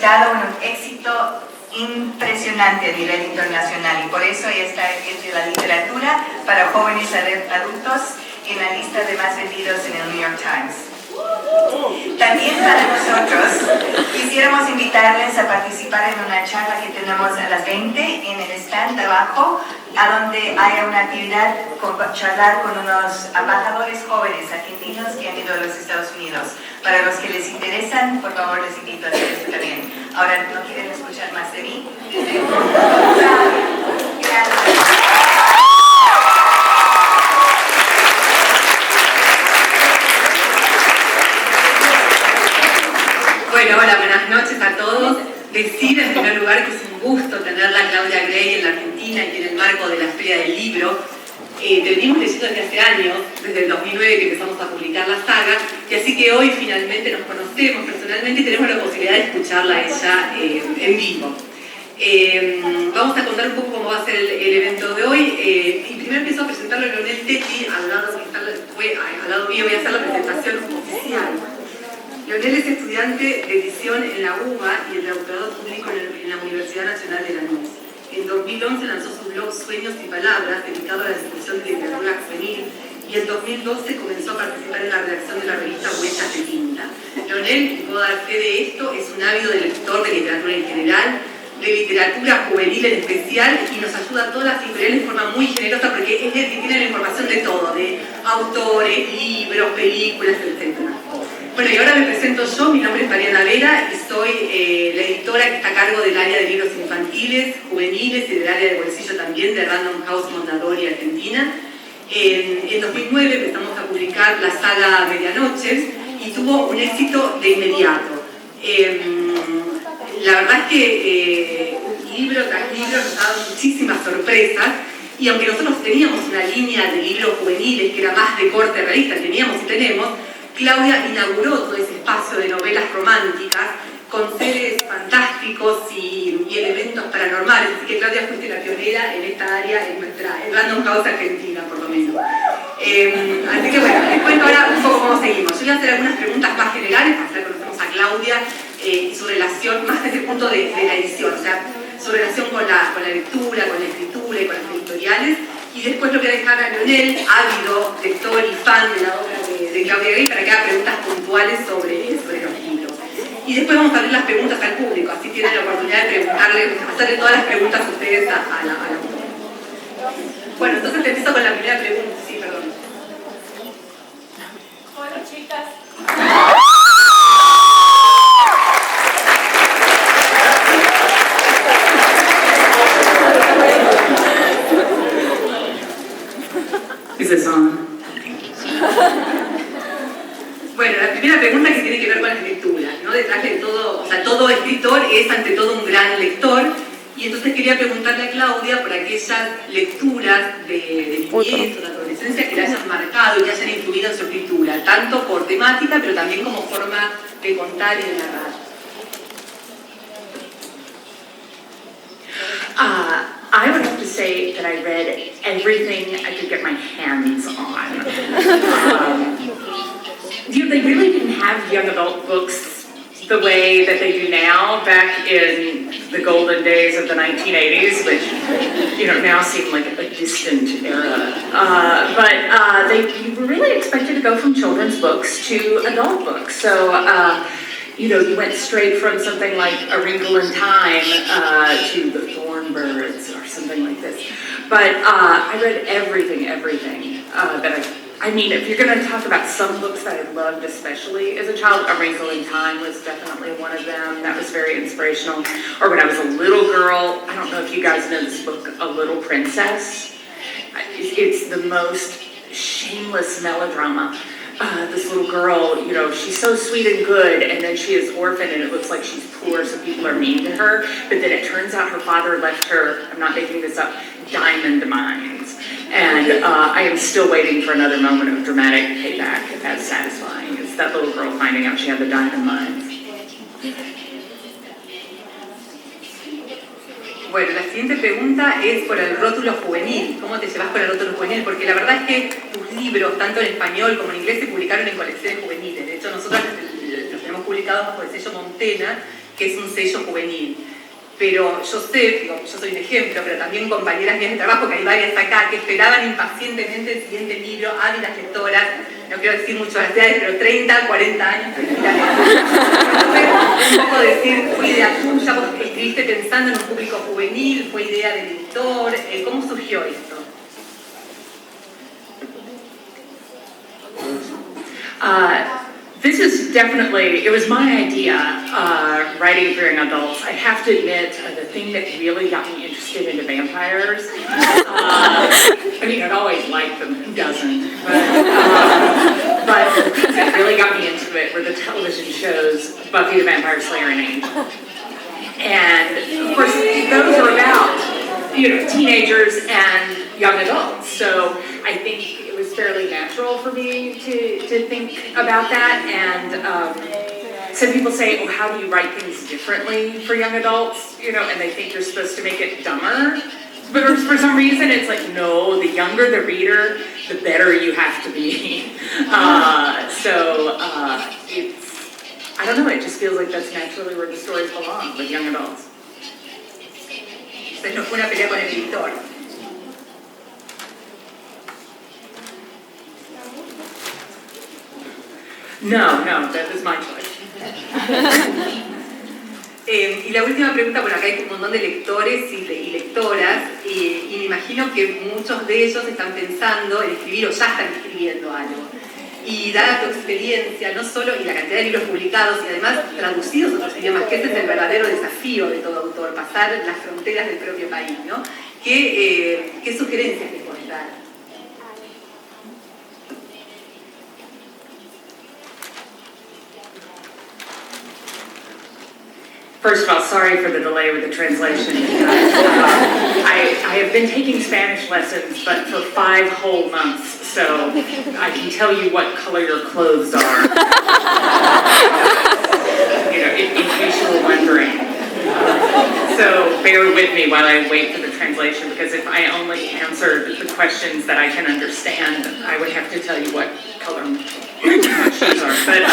dado un éxito impresionante a nivel internacional y por eso esta es de la literatura para jóvenes adultos en la lista de más vendidos en el New York Times. También para nosotros quisiéramos invitarles a participar en una charla que tenemos a las 20 en el stand de abajo, a donde haya una actividad charlar con unos embajadores jóvenes argentinos que han ido a los Estados Unidos. Para los que les interesan, por favor les invito a hacer esto también. Ahora, ¿no quieren escuchar más de mí? Gracias. Bueno, hola, buenas noches a todos. Decir en primer lugar que es un gusto tenerla a Claudia Gray en la Argentina y en el marco de la Feria del Libro. Te venimos leyendo desde hace años, desde el 2009 que empezamos a publicar la saga, y así que hoy finalmente nos conocemos personalmente y tenemos la posibilidad de escucharla a ella en vivo. Vamos a contar un poco cómo va a ser el evento de hoy. Y primero empiezo a presentarlo a Leonel Tetti, al lado mío voy a hacer la presentación oficial. Leonel es estudiante de edición en la UBA y el doctorado público en la Universidad Nacional de Lanús. En 2011 lanzó su blog Sueños y Palabras, dedicado a la difusión de literatura juvenil, y en 2012 comenzó a participar en la redacción de la revista Huellas de Tinta. Leonel, y puedo dar fe de esto, es un ávido lector de literatura en general, de literatura juvenil en especial, y nos ayuda a todas las editoriales de forma muy generosa porque es el que tiene la información de todo, de autores, libros, películas, etc. Bueno, y ahora me presento yo, mi nombre es Mariana Vera y soy la editora que está a cargo del área de libros infantiles, juveniles y del área de bolsillo también de Random House Mondadori Argentina. En 2009 empezamos a publicar la saga Medianoches y tuvo un éxito de inmediato. La verdad es que libro tras libro nos ha dado muchísimas sorpresas, y aunque nosotros teníamos una línea de libros juveniles que era más de corte realista, teníamos y tenemos, Claudia inauguró todo ese espacio de novelas románticas con seres fantásticos y elementos paranormales, así que Claudia fuiste la pionera en esta área en Random House Argentina, por lo menos. Así que bueno, les cuento ahora un poco cómo seguimos. Yo voy a hacer algunas preguntas más generales para que conocemos a Claudia y su relación, más desde el punto de la edición, o sea, su relación con la lectura, con la escritura y con las editoriales, y después lo voy a dejar a Leonel, ávido lector y fan de la obra de Claudia Gray, para que haga preguntas puntuales sobre los libros. Y después vamos a abrir las preguntas al público, así tienen la oportunidad de hacerle todas las preguntas a ustedes a la mujer. Bueno, entonces empiezo con la primera pregunta. Sí, perdón. Hola, chicas. Is this on? Bueno, la primera pregunta que tiene que ver con las lecturas, ¿no? Detrás de todo, o sea, todo escritor es ante todo un gran lector, y entonces quería preguntarle a Claudia por aquellas lecturas de niñez o de adolescencia que le hayan marcado y que hayan influido en su escritura, tanto por temática, pero también como forma de contar y de narrar. I would have to say that I read everything I could get my hands on. They really didn't have young adult books the way that they do now, back in the golden days of the 1980s, which, now seem like a distant era. You were really expected to go from children's books to adult books. So, you went straight from something like A Wrinkle in Time to The Thornbirds or something like this. But I read everything that if you're going to talk about some books that I loved especially as a child, A Wrinkle in Time was definitely one of them. That was very inspirational. Or when I was a little girl, I don't know if you guys know this book, A Little Princess. It's the most shameless melodrama. This little girl, she's so sweet and good, and then she is orphaned, and it looks like she's poor, so people are mean to her. But then it turns out her father left her, I'm not making this up, diamond mines. And I am still waiting for another moment of dramatic payback as satisfying as that little girl finding out she had the diamond mines. Bueno, la siguiente pregunta es por el rótulo juvenil. ¿Cómo te llevas con el rótulo juvenil? Porque la verdad es que tus libros, tanto en español como en inglés, se publicaron en colecciones juveniles. De hecho, nosotros los tenemos publicados por el sello Montena, que es un sello juvenil. Pero yo sé, digo, yo soy un ejemplo, pero también compañeras mías de trabajo, que hay varias acá, que esperaban impacientemente el siguiente libro, ávidas lectoras, no quiero decir mucho las edades, pero 30, 40 años. Entonces, un poco decir, fue idea tuya, vos escribiste pensando en un público juvenil, fue idea del editor, ¿cómo surgió esto? This is definitely, it was my idea, writing for young adults. I have to admit, the thing that really got me interested into vampires, I mean, I'd always liked them, who doesn't? But the things that really got me into it were the television shows Buffy the Vampire Slayer and Angel. And of course, those are about, teenagers and young adults. So I think it was fairly natural for me to think about that. And some people say, oh, how do you write things differently for young adults? And they think you're supposed to make it dumber. But for some reason, it's like, no, the younger the reader, the better you have to be. I don't know, it just feels like that's naturally where the stories belong, with young adults. Entonces no fue una pelea con el editor. No, that was my choice. Y la última pregunta, bueno, acá hay un montón de lectores y lectoras, y me imagino que muchos de ellos están pensando en escribir o ya están escribiendo algo. Y dada tu experiencia, no solo, y la cantidad de libros publicados, y además traducidos a otros idiomas, que ese es el verdadero desafío de todo autor, pasar las fronteras del propio país, ¿no? ¿Qué sugerencias les puedes dar? First of all, sorry for the delay with the translation. I have been taking Spanish lessons, but for 5 whole months, so I can tell you what color your clothes are. In case you were wondering. So bear with me while I wait for the translation, because if I only answered the questions that I can understand, I would have to tell you what color my shoes are. But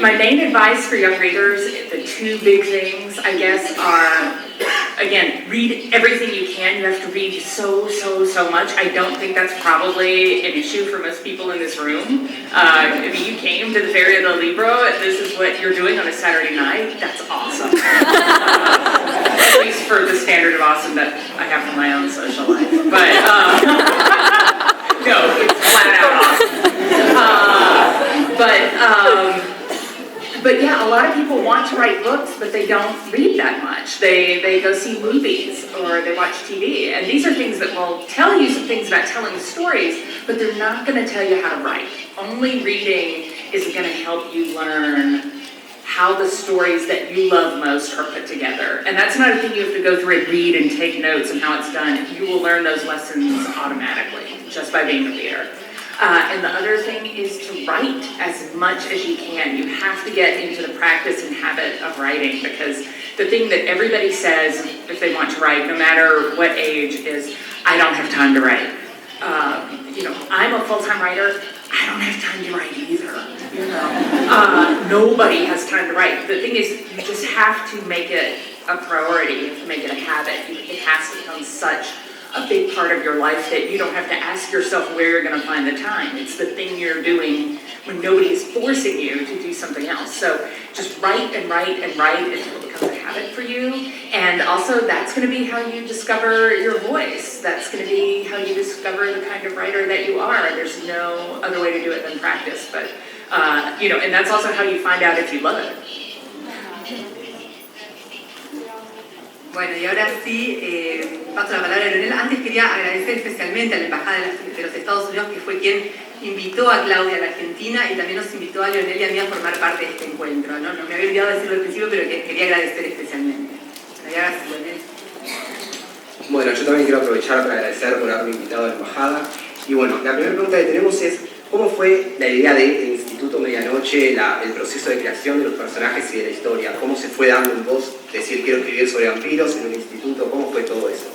my main advice for young readers, the 2 big things, I guess, are, again, read everything you can. You have to read so much. I don't think that's probably an issue for most people in this room. If you came to the Feria del Libro, this is what you're doing on a Saturday night, that's awesome. At least for the standard of awesome that I have for my own social life. But, no, it's flat out awesome. But yeah, a lot of people want to write books, but they don't read that much. They go see movies or they watch TV. And these are things that will tell you some things about telling stories, but they're not going to tell you how to write. Only reading is going to help you learn how the stories that you love most are put together. And that's not a thing you have to go through and read and take notes on how it's done. You will learn those lessons automatically just by being a reader. And the other thing is to write as much as you can. You have to get into the practice and habit of writing, because the thing that everybody says if they want to write, no matter what age, is, I don't have time to write. I'm a full-time writer. I don't have time to write either. Nobody has time to write. The thing is, you just have to make it a priority. You have to make it a habit. It has to become such a big part of your life that you don't have to ask yourself where you're going to find the time. It's the thing you're doing when nobody is forcing you to do something else. So just write and write and write until it becomes a habit for you. And also that's going to be how you discover your voice. That's going to be how you discover the kind of writer that you are. There's no other way to do it than practice. But, and that's also how you find out if you love it. Bueno, y ahora sí, paso la palabra a Leonel. Antes quería agradecer especialmente a la Embajada de los Estados Unidos, que fue quien invitó a Claudia a la Argentina y también nos invitó a Leonel y a mí a formar parte de este encuentro. No me había olvidado decirlo al principio, pero quería agradecer especialmente. Y ahora sí, Leonel. Bueno, yo también quiero aprovechar para agradecer por haberme invitado a la Embajada. Y bueno, la primera pregunta que tenemos es, ¿cómo fue la idea del Instituto Medianoche, el proceso de creación de los personajes y de la historia? ¿Cómo se fue dando en vos decir quiero escribir sobre vampiros en un instituto? ¿Cómo fue todo eso?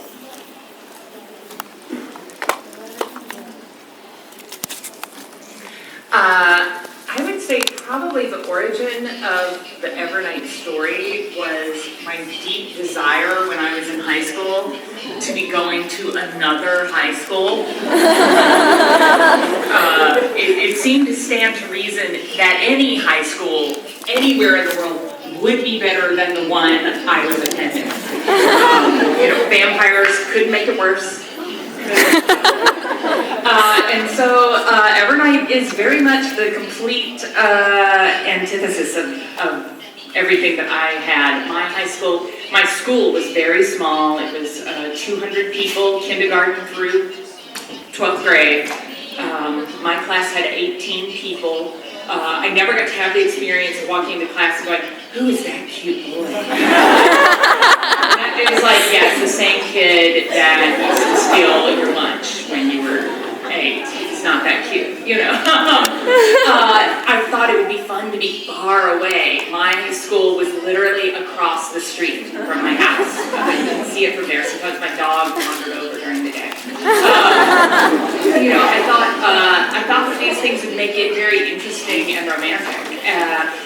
I would say probably the origin of the Evernight story was my deep desire when I was in high school to be going to another high school. It seemed to stand to reason that any high school anywhere in the world would be better than the one I was attending. Vampires couldn't make it worse. And so Evernight is very much the complete antithesis of everything that I had. My school was very small. It was 200 people, kindergarten through 12th grade. My class had 18 people. I never got to have the experience of walking into class and going, who is that cute boy? It was like, yes, the same kid that used to steal your lunch when you were 8. It's not that cute, I thought it would be fun to be far away. My school was literally across the street from my house. You can see it from there. Sometimes my dog wandered over during the day. I thought that these things would make it very interesting and romantic.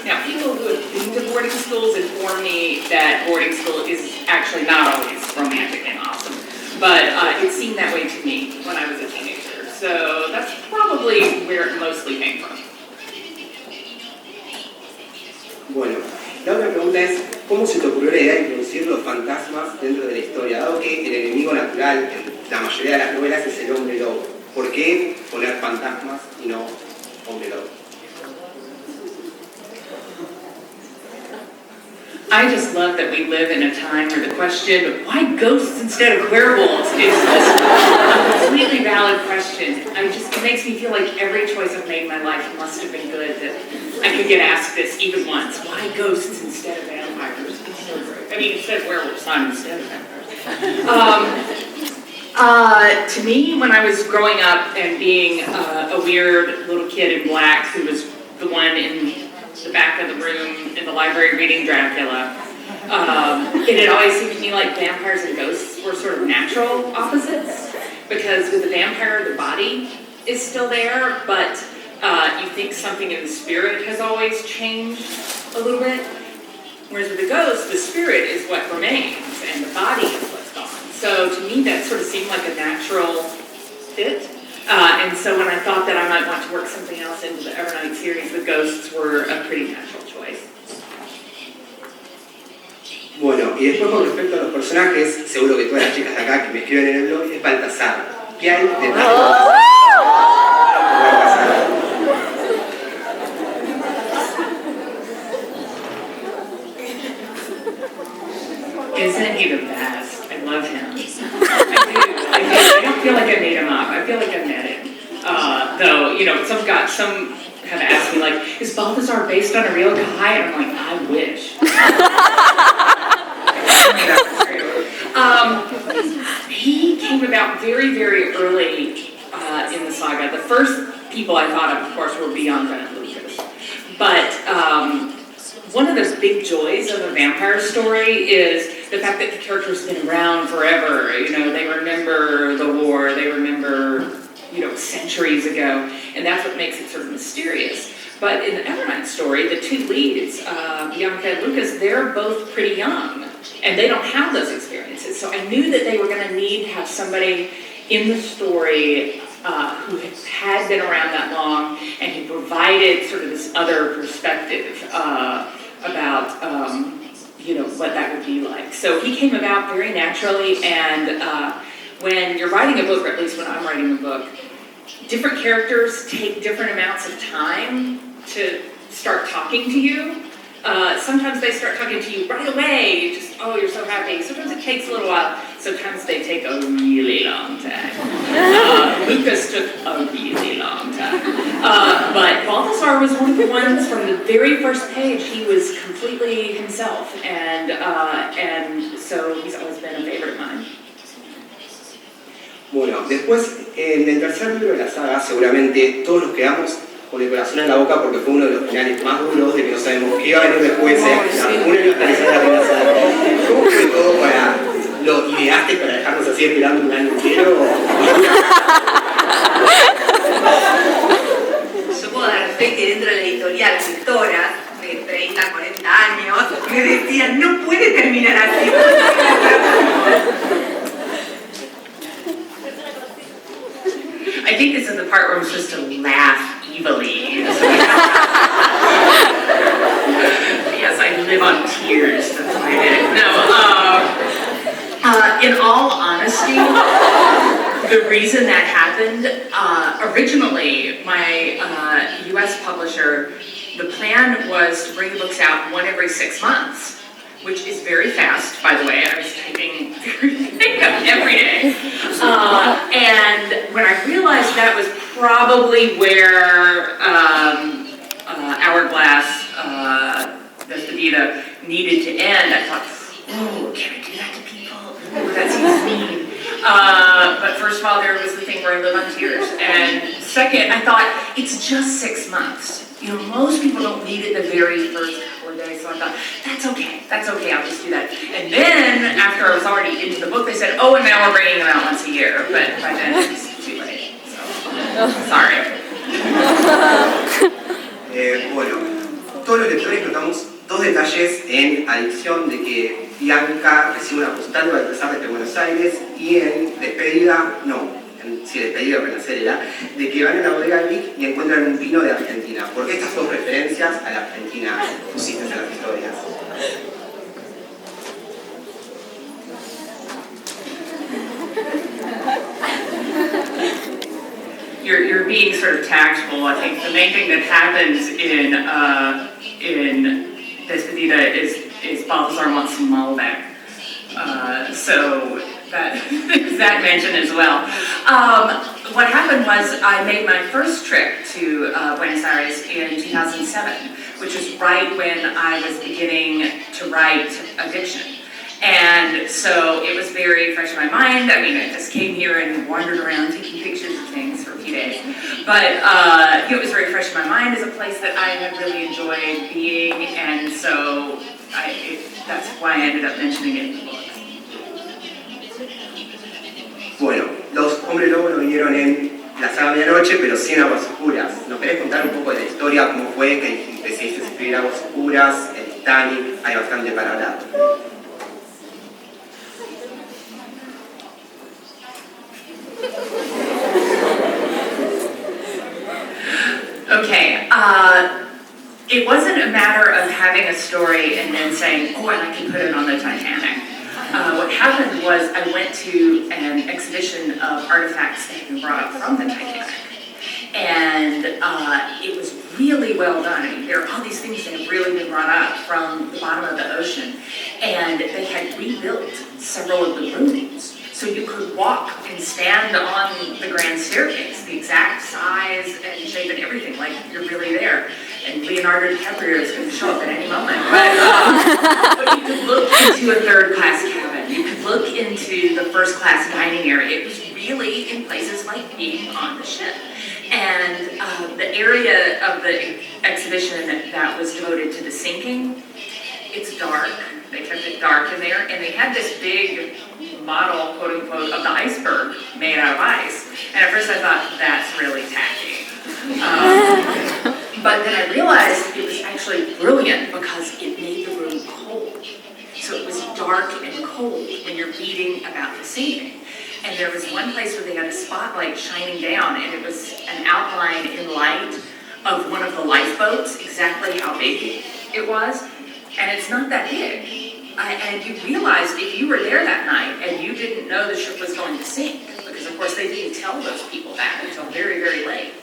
Now, people who have been to boarding schools inform me that boarding school is actually not always romantic and awesome, but it seemed that way to me when I was a teenager. So that's probably where it mostly came from. Bueno, la otra pregunta es, ¿cómo se te ocurrió la idea de introducir los fantasmas dentro de la historia? Dado que el enemigo natural en la mayoría de las novelas es el hombre lobo, ¿por qué poner fantasmas y no hombre lobo? I just love that we live in a time where the question of why ghosts instead of werewolves is a completely valid question. It makes me feel like every choice I've made in my life must have been good, that I could get asked this even once. Why ghosts instead of vampires? It's so great. I mean, instead of werewolves, not instead of vampires. To me, when I was growing up and being a weird little kid in black who was the one in the back of the room in the library reading Dracula, it had always seemed to me like vampires and ghosts were sort of natural opposites, because with the vampire, the body is still there, but you think something in the spirit has always changed a little bit, whereas with the ghost, the spirit is what remains, and the body is what's gone. So to me, that sort of seemed like a natural fit. And so when I thought that I might want to work something else into the Evernight series, the ghosts were a pretty natural choice. Bueno, y después con respecto a los personajes, seguro que todas las chicas de acá que me escriben en el blog, es Baltasar. ¿Qué hay detrás de Baltasar? Isn't he the best? I love him. I don't feel like I made him up. I feel like I met him. Though, some have asked me, like, is Balthazar based on a real guy? And I'm like, I wish. He came about very, very early in the saga. The first people I thought of course, were Bianca and Lucas. But one of the big joys of a vampire story is the fact that the character's been around forever. They remember the war, they remember, centuries ago, and that's what makes it sort of mysterious. But in the Evernight story, the two leads, Bianca and Lucas, they're both pretty young, and they don't have those experiences. So I knew that they were going to need to have somebody in the story who had been around that long and who provided sort of this other perspective about what that would be like. So he came about very naturally, and when you're writing a book, or at least when I'm writing a book, different characters take different amounts of time to start talking to you. Sometimes they start talking to you right away, you're so happy. Sometimes it takes a little while. Sometimes they take a really long time. Lucas took a really long time. But Balthazar was one of the ones from the very first page. He was completely himself, and so he's always been a favorite of mine. Bueno, después, en el tercer libro de la saga, seguramente todos nos quedamos con el corazón en la boca porque fue uno de los finales más duros, de que no sabemos qué iba a venir después, una neutralizar la amenaza. ¿Cómo fue todo para... ¿Lo ideaste para dejarnos así esperando un año entero? Yo puedo dar fe que dentro de la editorial mayoría de las lectoras de 30, 40 años me decían, no puede terminar así. I think this is the part where I'm supposed to laugh evilly. Yes, I live on tears. That's what I did. No, in all honesty, the reason that happened, originally, my US publisher, the plan was to bring the books out one every 6 months, which is very fast, by the way. I was typing everything up every day. And when I realized that was probably where Hourglass, Despedida needed to end, I thought, oh, can I do that to people? Oh, that seems mean. But first of all, there was the thing where I live on tears. And second, I thought, it's just 6 months. You know, most people don't read it the very first couple of days, so I thought, that's okay, I'll just do that. And then, after I was already into the book, they said, oh, and now we're bringing them out once a year. But by then, it's too late, so, sorry. Bueno, todos los lectores notamos dos detalles en adición de que Bianca recibe una postal de Baltasar desde Buenos Aires y en Despedida, Despedida o Renacer era, de que van a la bodega Vic y encuentran un vino de Argentina. ¿Por qué estas dos referencias a la Argentina pusiste en las historias? You're being sort of tactful. I think the main thing that happens in Despedida is Balthazar wants some Malbec. So that mentioned as well. What happened was I made my first trip to Buenos Aires in 2007, which was right when I was beginning to write Addiction. And so it was very fresh in my mind. I mean, I just came here and wandered around taking pictures of things for a few days. But it was very fresh in my mind as a place that I had really enjoyed being, and so that's why I ended up mentioning it in the book. Bueno, los Hombres Lobo no vinieron en la saga Medianoche, pero sí en Aguas Oscuras. ¿Nos querés contar un poco de la historia, cómo fue que decidiste escribir Aguas Oscuras, el Titanic? Hay bastante para hablar. Okay, it wasn't a matter of having a story and then saying, oh, and I can put it on the Titanic. What happened was I went to an exhibition of artifacts that had been brought up from the Titanic. And it was really well done. I mean, there are all these things that have really been brought up from the bottom of the ocean. And they had rebuilt several of the rooms. So you could walk and stand on the grand staircase, the exact size and shape and everything, like you're really there. And Leonardo DiCaprio is going to show up at any moment. But you could look into a third-class cabin. You could look into the first-class dining area. It was really in places like being on the ship. And the area of the exhibition that was devoted to the sinking, it's dark. They kept it dark in there, and they had this big model, quote unquote, of the iceberg made out of ice. And at first I thought, that's really tacky. But then I realized it was actually brilliant because it made the room cold. So it was dark and cold when you're reading about the sinking. And there was one place where they had a spotlight shining down, and it was an outline in light of one of the lifeboats, exactly how big it was. And it's not that big. And you realized if you were there that night and you didn't know the ship was going to sink, because of course they didn't tell those people that until very, very late.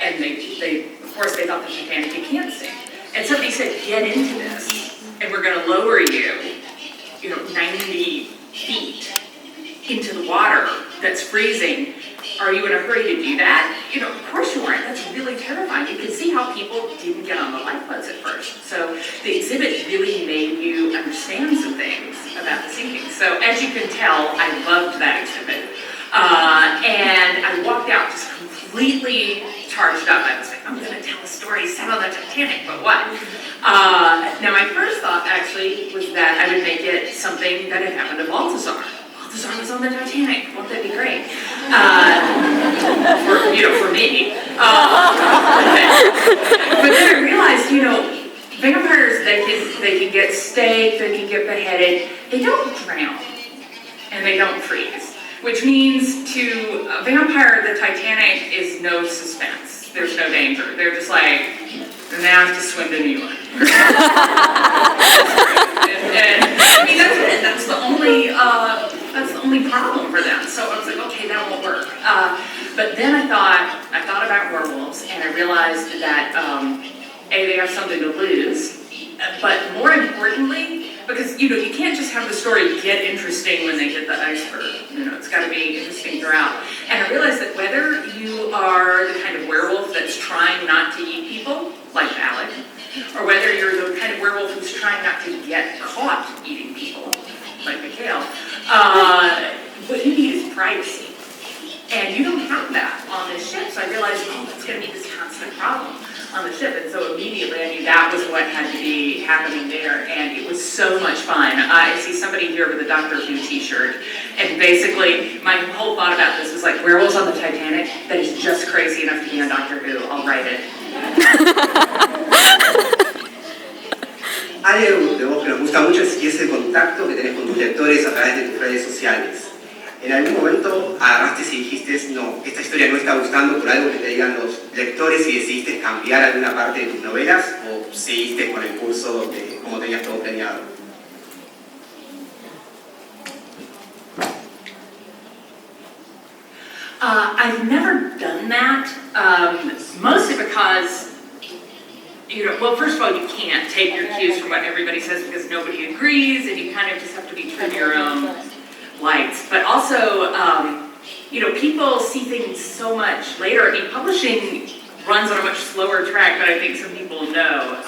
And they of course they thought the Titanic, you can't sink. And somebody said, get into this, and we're gonna lower you, 90 feet into the water that's freezing. Are you in a hurry to do that? Of course you aren't. That's really terrifying. You can see how people didn't get on the lifeboats at first. So the exhibit really made you understand some things about the sinking. So as you can tell, I loved that exhibit. And I walked out just completely charged up. I was like, I'm going to tell a story set on the Titanic, but what? Now my first thought actually was that I would make it something that had happened to Balthazar. Balthazar was on the Titanic. Won't that be great? For me. But then I realized realized, you know, vampires, they can get staked, they can get beheaded. They don't drown, and they don't freeze. Which means to a vampire, the Titanic is no suspense. There's no danger. They're just like, now I have to swim to New York. and I mean, that's it. That's the only problem for them. So I was like, okay, that won't work. But then I thought about werewolves, and I realized that A, they have something to lose, but more importantly, because you know you can't just have the story get interesting when they hit the iceberg. You know, it's got to be interesting throughout. And I realized that whether you are the kind of werewolf that's trying not to eat people, like Alec, or whether you're the kind of werewolf who's trying not to get caught eating people, like Mikhail, what you need is privacy. And you don't have that on this ship, so I realized, oh, it's going to be this constant problem on the ship. And so immediately I knew that was what had to be happening there, and it was so much fun. I see somebody here with a Doctor Who t-shirt, and basically my whole thought about this was like, werewolves on the Titanic, that is just crazy enough to be on Doctor Who, I'll write it. Hay algo de vos que nos gusta mucho y es el contacto que tenés con tus lectores a través de tus redes sociales. ¿En algún momento agarraste y dijiste, no, esta historia no está gustando por algo que te digan los lectores y decidiste cambiar alguna parte de tus novelas o seguiste con el curso de cómo tenías todo planeado? I've never done that, mostly because, you know, well, first of all, you can't take your cues from what everybody says because nobody agrees, and you kind of just have to be true to your own lights. But also, you know, people see things so much later. I mean, publishing runs on a much slower track than I think some people know.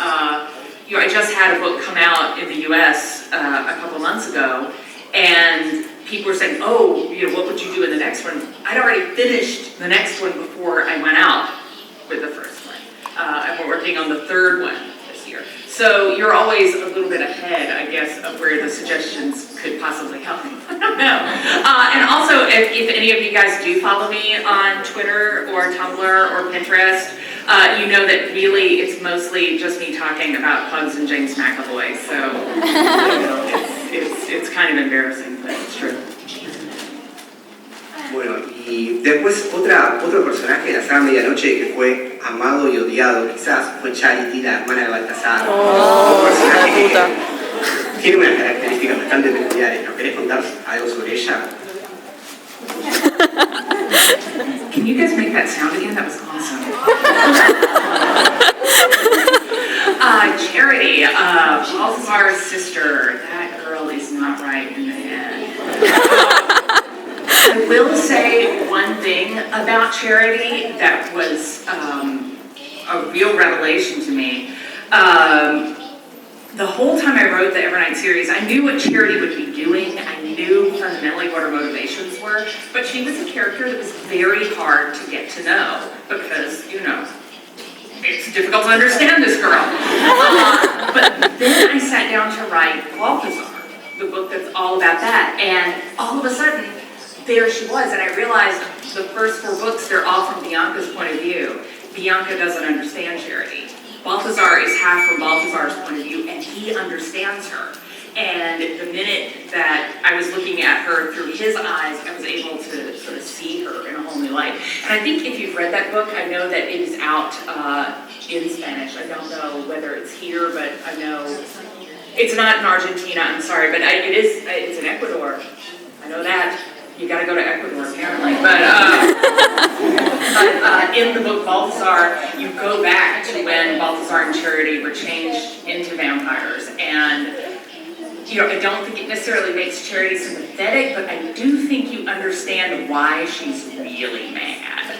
You know, I just had a book come out in the US a couple months ago, and people were saying, oh, you know, what would you do in the next one? I'd already finished the next one before I went out with the first one. And we're working on the third one this year. So you're always a little bit ahead, I guess, of where the suggestions could possibly help. I don't know. And also, if any of you guys do follow me on Twitter or Tumblr or Pinterest, you know that really it's mostly just me talking about Pugs and James McAvoy. So, you know, it's kind of embarrassing, but it's true. Bueno, y después otro personaje de la saga Medianoche que fue amado y odiado quizás fue Charity, la hermana de Baltasar. Un personaje que tiene unas características bastante peculiares. ¿Nos querés contar algo sobre ella? Can you guys make that sound again? That was awesome. Charity, Balthazar's sister. That girl is not right in the head. I will say one thing about Charity that was a real revelation to me. The whole time I wrote the Evernight series, I knew what Charity would be doing. I knew fundamentally what her motivations were, but she was a character that was very hard to get to know because, you know, it's difficult to understand this girl. But then I sat down to write Balthazar, the book that's all about that, and all of a sudden, there she was, and I realized the first 4 books, they're all from Bianca's point of view. Bianca doesn't understand Charity. Balthazar is half from Balthazar's point of view, and he understands her. And the minute that I was looking at her through his eyes, I was able to sort of see her in a whole new light. And I think if you've read that book, I know that it is out in Spanish. I don't know whether it's here, but I know it's not in Argentina, I'm sorry, but it's in Ecuador. I know that. You gotta go to Ecuador, apparently. But in the book Balthazar, you go back to when Balthazar and Charity were changed into vampires. And, you know, I don't think it necessarily makes Charity sympathetic, but I do think you understand why she's really mad.